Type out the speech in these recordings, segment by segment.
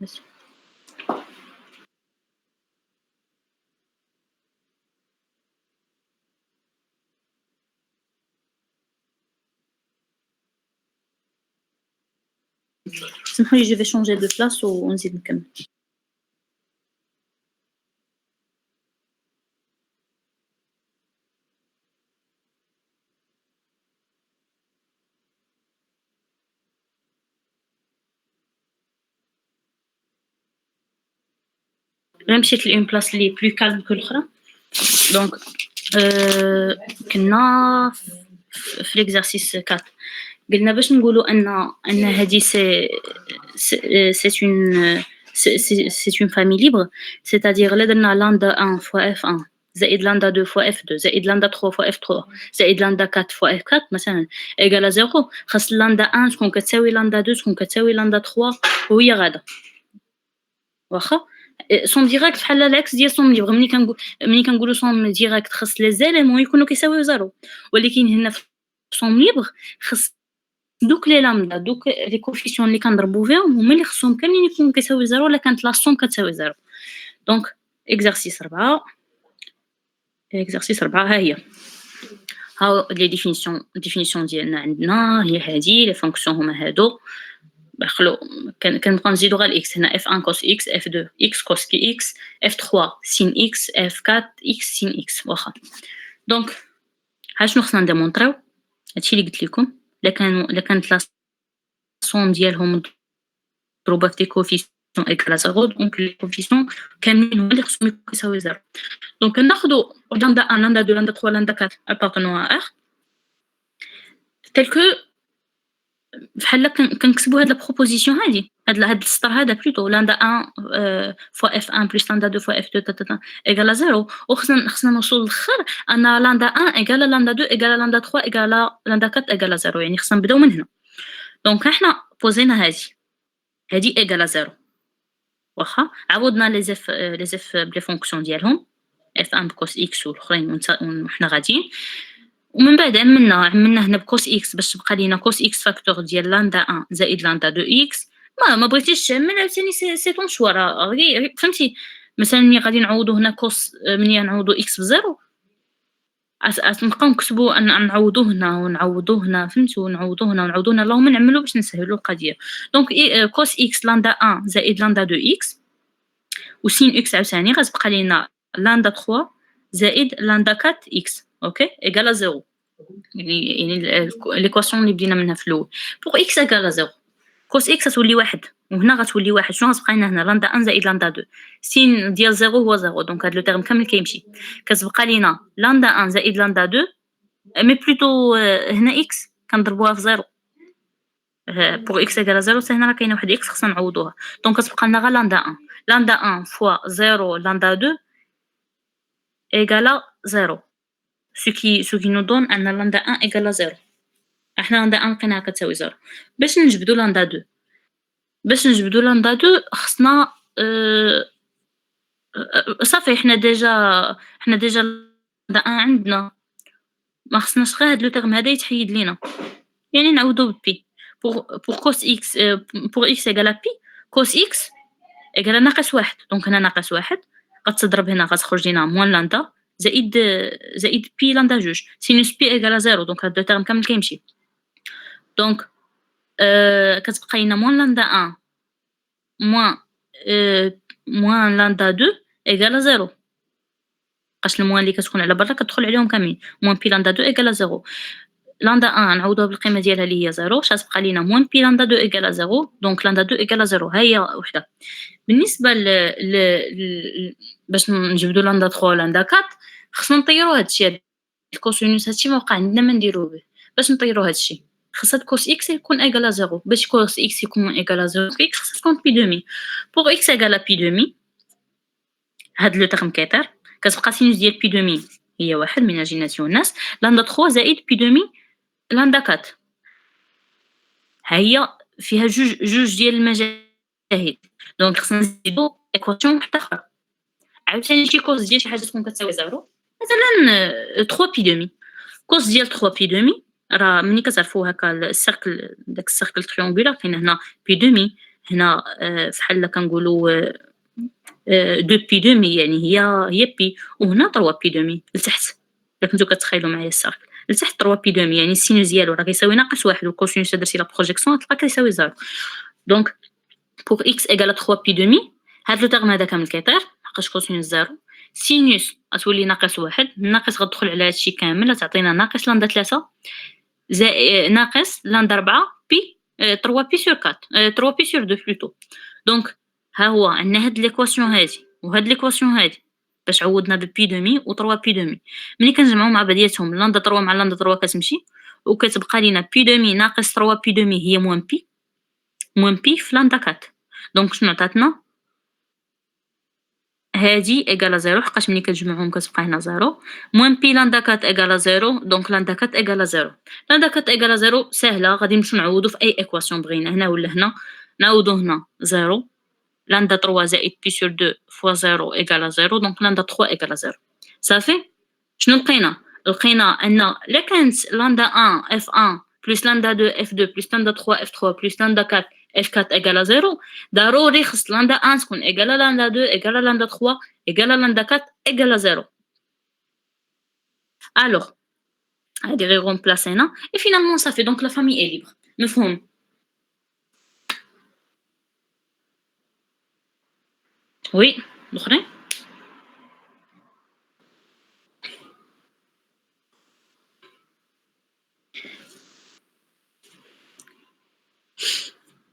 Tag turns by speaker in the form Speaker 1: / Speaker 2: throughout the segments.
Speaker 1: بس اسمحوا لي je vais changer de place ونزيد نكمل. أنا مشيت لune place اللي plus calme que الأخرى. Donc كنا في l'exercice 4 قلنا باش نقولوا أن هذه c'est une famille libre, c'est-à-dire إلا درنا lambda 1 fois f1 زائد lambda 2 fois f2 زائد lambda 3 fois f3 زائد lambda 4 fois f4 مثلا égal à 0. خاص lambda 1 تكون كتساوي lambda 2 تكون كتساوي lambda 3 وهي غادا واخا سون ديريكت بحال لاكس ديال سون ليبر. ملي كنقولوا سون ديريكت خاص لي زيليمون يكونوا كيساويو زيرو، ولكن هنا في سون ليبر خاص دوك لي لامدا دوك لي كوفيسيون اللي كنضربوا فيهم هما اللي خصهم كاملين يكونوا كيساويو زيرو الا كانت لا سوم كتساوي زيرو. دونك اكزرسيس 4 ها هي هاو لي ديفينيسيون ديالنا عندنا هي هذه لي فونكسيون هما هادو. خلو كنبقاو نزيدو غير الاكس هنا f1 cos x f2 x cos x f3 sin x f4 x sin x واخا. دونك ها شنو خصنا نديمونطريو؟ هادشي اللي قلت لكم الا كانت لا سوم ديالهم مضروبه في دي كوفيسيون ايكال زيرو دونك لي كوفيسيون كاملين هما اللي خصهم يكونوا يساويو زيرو. دونك كناخدو لامدا 1 لامدا 2 لامدا 3 لامدا 4 appartenant à R tel que بحال كنكتبوا هاد لا بروبوزيسيون هادي هاد السطر هذا بلوتو لامدا 1 فوا اف 1 بلس لامدا 2 فوا اف 2 ايكال زيرو. وخصنا نوصلوا للآخر ان لامدا 1 ايكال لامدا 2 ايكال لامدا 3 ايكال لامدا 4 ايكال زيرو، يعني خصنا نبداو من هنا. دونك احنا بوزينا هادي ايكال زيرو واخا عوضنا لي زيف بلي فونكسيون ديالهم اف 1 بكوس اكس والاخرين وحنا غاديين. ومن بعد عملنا هنا بكوس اكس باش تبقى لينا كوس اكس فاكتور ديال لامدا 1 زائد لامدا 2 اكس. ما بغيتيش تعمل عاوتاني سي طون شوا راه فهمتي. مثلا ملي غادي نعوضو هنا كوس ملي نعوضو اكس بزيرو نبقاو نكتبو نعوضو هنا ونعوضو هنا فهمتوا ونعوضو هنا ونعوضو هنا اللهم نعملو باش نسهلو القضيه. دونك كوس اكس لامدا 1 زائد لامدا 2 اكس وسين اكس عاوتاني غتبقى لينا لامدا 3 زائد لامدا 4 اكس اوكي ايكال زيرو. يعني ليكواسيون اللي بدينا منها في الاول بوغ اكس ايكال زيرو كوس اكس غتولي واحد وهنا غتولي واحد. شنو غتبقى لنا هنا لامدا 1 زائد لامدا 2 سين ديال زيرو هو زيرو دونك هاد لو تيرم كامل كيمشي. كتبقى لينا لامدا 1 زائد لامدا 2 مي بلوتو هنا اكس كنضربوها في زيرو بوغ اكس ايكال زيرو حتى هنا راه كاينه واحد اكس خصنا نعوضوها. دونك كتبقى لنا غير لامدا 1 فوا زيرو لامدا 2 ايكال زيرو ce qui nous donne أن lambda 1 égale à 0. احنا lambda 1 لقيناها كتساوي 0. باش نجبدو lambda 2 خصنا صافي حنا ديجا lambda 1 عندنا ما خصناش غير هاد لو تيرم هذا يتحيد لينا يعني نعوضو بي pour cos x pour x égale à pi cos x égale à ناقص 1. دونك هنا ناقص 1 غتضرب هنا غتخرج لينا موان لامدا زائد بي لامدا جوج سينوس بي ايكال زيرو. دونك هاد لو تيرم كامل كيمشي. دونك كتبقى لنا موان لامدا 1 موان لامدا 2 ايكال زيرو. بقاش الموان اللي كتكون على برا كتدخل عليهم كاملين موان بي لامدا 2 ايكال زيرو. لامدا 1 نعوضوها بالقيمه ديالها اللي هي زيرو غتبقى لينا موان بي لامدا 2 ايكال زيرو. دونك لامدا 2 ايكال زيرو ها هي وحده. بالنسبه باش نجبدو لامدا 3 ولامدا 4 خصنا نطيرو هادشي الكوسينوس هادشي ما وقع عندنا ما نديروه به. باش نطيرو هادشي خاص هاد كوس اكس يكون ايكال زيرو. باش كوس اكس يكون ايكال زيرو اكس خاص تكون بي دومي بوغ اكس ايكال بي دومي. هاد لو تيرم كيطير كتبقى سينوس ديال بي دومي هي واحد من اجيناسيون الناس لامدا 3 زائد بي دومي لامدا 4 ها هي فيها جوج ديال المجاهيل. دونك خصنا نزيدو ايكواسيون واحده اخرى عاوتاني شي كوس ديال شي حاجه تكون كتساوي زيرو مثلا 3 بي دومي. كوس ديال 3 بي دومي راه ملي كتعرفوا هكا السيركل داك السيركل تريونغولار كاين هنا بي دومي هنا فحال كنقولوا 2 بي دومي يعني هي بي، وهنا 3 بي دومي لتحت. إلا كنتو كتخيلوا معايا السيركل لتحت 3 بي دومي، يعني السينوس ديالو راه كيساوي -1 والكوسينوس درتي لا بروجيكسيون تلقى كيساوي 0. دونك pour x égale 3 بي دومي هاد لو تيرم هذا كامل كيطير لحقاش كوسينوس 0. سينوس غتولي -1، الناقص غتدخل على هادشي كامل غتعطينا ناقص لندا 3 ناقص لندا 4 بي 3 بي sur 4 3 بي sur 2 بلوتو. دونك ها هو عندنا هاد ليكواسيون هادي وهاد ليكواسيون هادي باش عوضنا ببي دومي و3 بي دومي. ملي كنجمعو مع بعضياتهم لندا 3 مع لندا 3 كتمشي وكتبقى لينا بي دومي ناقص 3 بي دومي هي موان بي في لندا 4. دونك شنو عطاتنا هادي إيكالا 0 حقاش ملي كتجمعوهم كتبقى هنا 0 موان بي لندا 4 إيكالا 0. دونك لندا 4 إيكالا 0. لندا 4 إيكالا 0 ساهلة غادي نمشيو نعوضو في أي إيكواسيون بغينا هنا ولا هنا. نعوضو هنا 0 lambda 3 زائد بي sur 2 fois 0 égale à 0 donc lambda 3 égale à 0 صافي. شنو لقينا أن إلا كانت lambda 1 f1 plus lambda 2 f2 plus lambda 3 f3 plus lambda 4 f4 égale à 0 ضروري خص lambda 1 تكون égale à lambda 2 égale à lambda 3 égale à lambda 4 égale à 0. alors هادي غير remplacéنا et finalement ça fait donc la famille est libre. مفهوم؟ oui الآخرين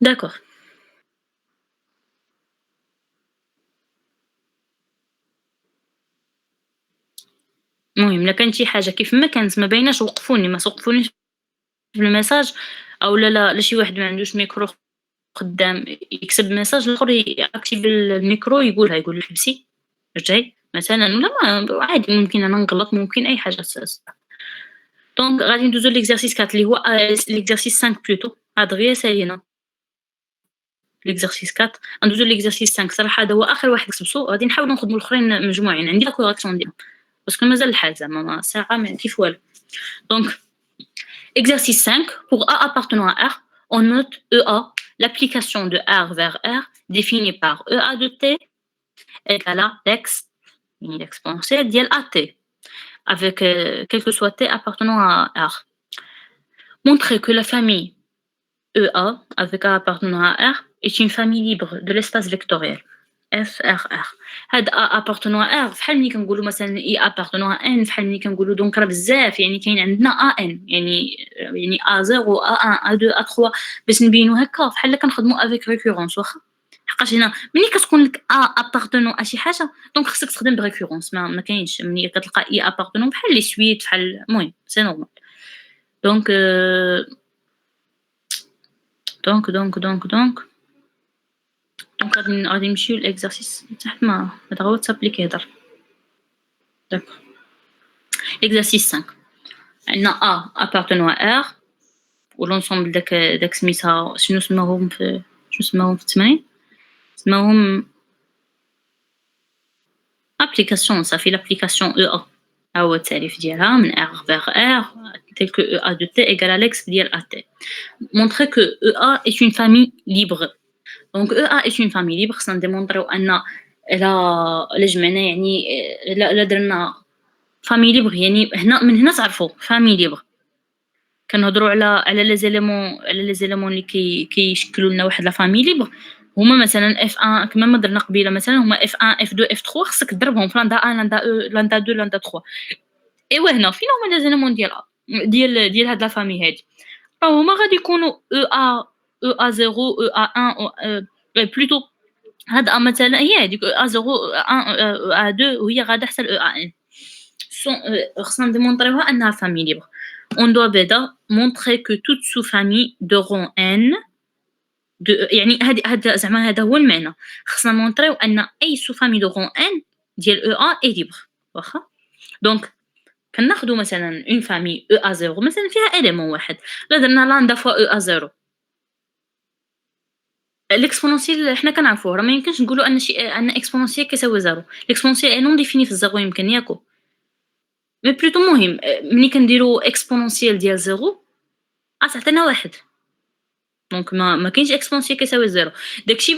Speaker 1: d'accord. المهم إلا كانت شي حاجة كيف ما كانت ما بايناش وقفوني ما توقفونيش في الميساج أو لا شي واحد ما عندوش ميكرو خدام يكتب ميساج الآخر يأكتيفي الميكرو يقول لي حبسي رجعي مثلًا ولا ما عادي ممكن أنا نغلط ممكن أي حاجة دونك غادي ندوزو ليكزارسيس 4 اللي هو ليكزارسيس 5 بلوتو هاد غيا سالينا ليكزارسيس 4 غندوزو ليكزارسيس 5 صراحة هذا هو آخر واحد كتبتو غادي نحاولو نخدمو الآخرين مجموعين عندي لا كوريكسيون ديالهم باسكو مازال الحال زعما ساعة ما كيف والو. دونك exercice 5 pour A appartenant à R on note EA l'application de R vers R définie par EA de T égale à l'exponentielle ديال AT avec quel que soit T appartenant à R. Montrer que la famille EA avec A appartenant à R est une famille libre de l'espace vectoriel FRR. هاد A appartenant à R فحال ملي كنقولوا مثلا E appartenant à N فحال ملي كنقولوا دونك راه بزاف يعني كاين عندنا AN يعني A0 A1 A2 A3 باش نبينو هكا فحال كنخدموا avec récurrence واخا حقاش هنا ملي كتكون لك A appartenant à شي حاجه دونك خصك تخدم بريكورونس ما كاينش ملي كتلقى E appartenant بحال لي سويت بحال المهم سي نورمال. دونك دونك غادي نمشيو للإكزارسيس تحت ما هذا هو واتساب كيهضر. داكوغ إكزارسيس 5 عندنا A appartenant à R ولونسومبل داك سميتها شنو سماوهم في التمرين سماوهم ابليكاسيون صافي لابليكاسيون EA ها هو التعريف ديالها من R vers R tel que EA de T égale à l'ex ديال AT. Montrer que EA est une famille libre. Donc EA est une famille libre خصنا نديمونطريو أن إلا جمعنا يعني إلا درنا famille libre يعني من هنا تعرفوا famille libre كنهضروا على لي زيليمون اللي كيشكلوا لنا واحد لا famille libre هما مثلا F1 كما ما درنا قبيله مثلا هما F1 F2 F3 خصك تضربهم في لندا 1 لندا 2 لندا 3 ايوا هنا فين هما لي زيليمون ديال هاد لا famille هادي هما غادي يكونوا EA0 EA1 بلوتو هاد مثلا هي هذيك A0 A2 وهي غادا حتى EA1 خصنا نديمونطريوها أنها famille libre. On doit بدا montrer que toute sous-famille de rang n يعني هذا زعما هذا هو المعنى خصنا نمونطريو أن أي sous-famille de rang n ديال EA est libre واخا. دونك كناخدو مثلا une famille EA0 مثلا فيها élément واحد لا درنا لندا فوا EA0 l'exponentiel حنا كنعرفوه راه ما يمكنش نقولوا ان exponentiel كيساوي 0 l'exponentiel est non défini في الزيرو يمكن ياكو مي بلوتو مهم ملي كنديرو exponentiel ديال 0 تعطينا واحد دونك ما كاينش exponentiel كيساوي 0 داك الشي